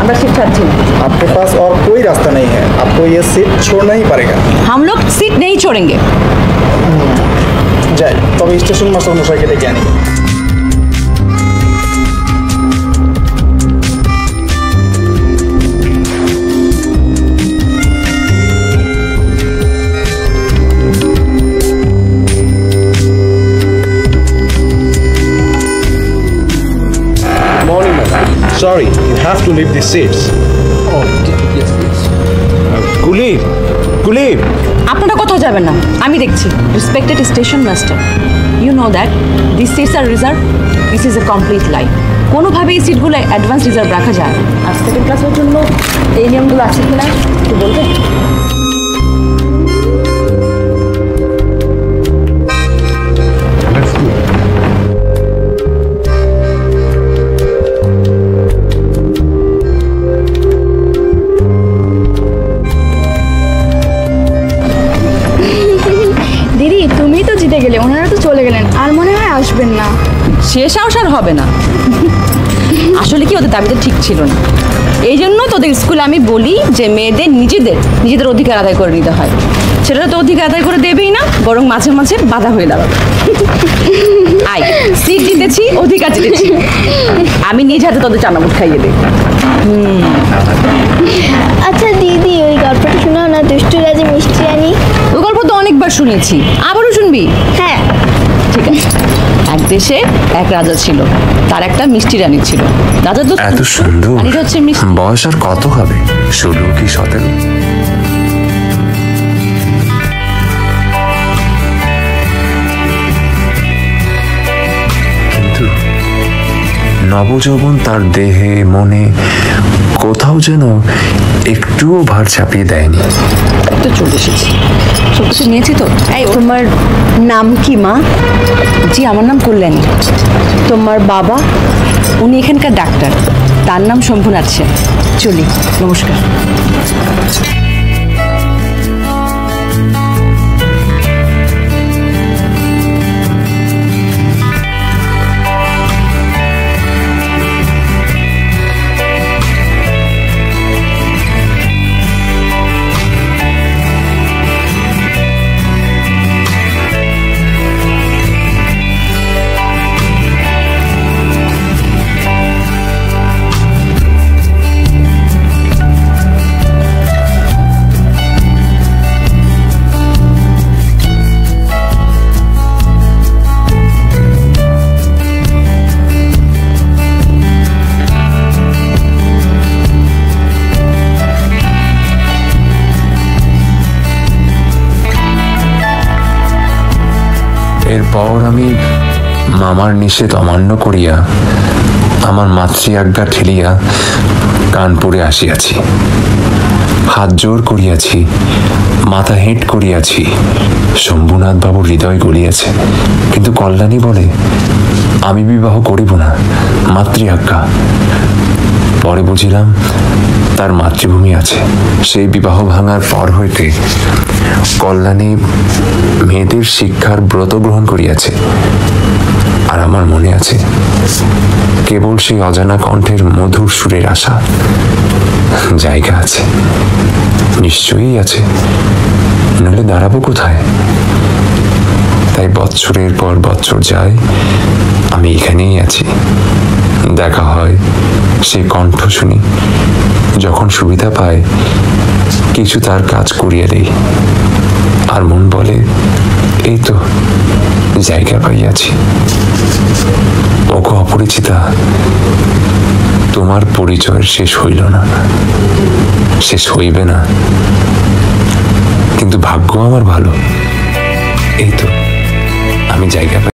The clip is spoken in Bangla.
আমরা सीट छाड़ছি না। आपके पास और कोई रास्ता नहीं है, आपको ये सीट छोड़ना ही पड़ेगा। हम लोग सीट नहीं छोड़ेंगे। যাই, তবে স্টেশন মাস্টার মশাইকে ডেকে আনি। Morning, madam. Sorry, you have to leave the seats. Oh, yes, please. Kulib, Kulib. আপনারা কোথাও যাবেন না, আমি দেখছি। Respected station master, you know that this seats are reserve. This is a complete lie. কোনোভাবে এই সিটগুলো অ্যাডভান্স রিজার্ভ রাখা যায়। আর সেকেন্ড ক্লাসের জন্য এই নিয়মগুলো আছে কিনা একটু বলবেন? দিদি তুমি তো জিতে গেলে, ওনারা তো চলে গেলেন, আর মনে হয় আসবেন না। শেষ আসার হবে না। আসলে কি ওদের দাবিটা ঠিক ছিল না, এই জন্য তোদের স্কুলে আমি বলি যে মেয়েদের নিজেদের অধিকার আদায় করে নিতে হয়। ছেলেরা তো অধিকার আদায় করে দেবেই না, বরং মাঝে মাঝে বাধা হয়ে দাঁড়াবে। আই সিট জিতেছি, অধিকার জিতেছি, আমি নিজ হাতে তোদের চানামুট খাইয়ে দেই। আচ্ছা দিদি, ওই গল্পটা শোনাও না, দুষ্টু রাজা মিষ্টি রানী। ওই গল্প তো অনেকবার শুনেছি, আবারও শুনবি? হ্যাঁ ঠিক আছে। এক দেশে এক রাজা ছিল, তার একটা মিষ্টি রানী ছিল। রাজা তো এত সুন্দর, রানীটা হচ্ছে মিষ্টি। বয়স আর কত হবে, 16 কি 17? কিন্তু নবযৌবন তার দেহে মনে কোথাও যেন একটুও ভার চাপিয়ে দেয়নি। তো চলে এসেছি, সব কিছু নিয়েছি তো। এই তোমার নাম কি মা? জি আমার নাম কল্যাণী। তোমার বাবা? উনি এখানকার ডাক্তার, তার নাম শম্ভুনাথ সেন। চলি, নমস্কার। এরপর আমি মামার নিষেধ অমান্য করিয়া আমার মাতৃ আজ্ঞা ঠেলিয়া কানপুরে আসিয়াছি। হাত জোর করিয়াছি, মাথা হেঁট করিয়াছি, শম্ভুনাথ বাবুর হৃদয় গলিয়াছে। কিন্তু কল্যাণী বলে আমি বিবাহ করিব না, মাতৃ আজ্ঞা। পরে বুঝিলাম তার মাতৃভূমি আছে। সেই বিবাহ ভাঙার পর হইতে কল্যাণী মেয়েদের শিক্ষার ব্রত গ্রহণ করিয়াছে। আর আমার মনে আছে কেবল সেই অজানা কণ্ঠের মধুর সুরের আশা। জায়গা আছে, নিশ্চয়ই আছে, নইলে দাঁড়াবো কোথায়? তাই বৎসরের পর বৎসর যায়, আমি এখানেই আছি। দেখা হয়, সে কণ্ঠ শুনি, যখন সুবিধা পায় কিছু তার কাজ করিয়া দেই। আর মন বলে এই তো জায়গা পাইয়াছি। ওগো অপরিচিতা, তোমার পরিচয়ের শেষ হইল না, শেষ হইবে না। কিন্তু ভাগ্য আমার ভালো, এই তো আমি জায়গা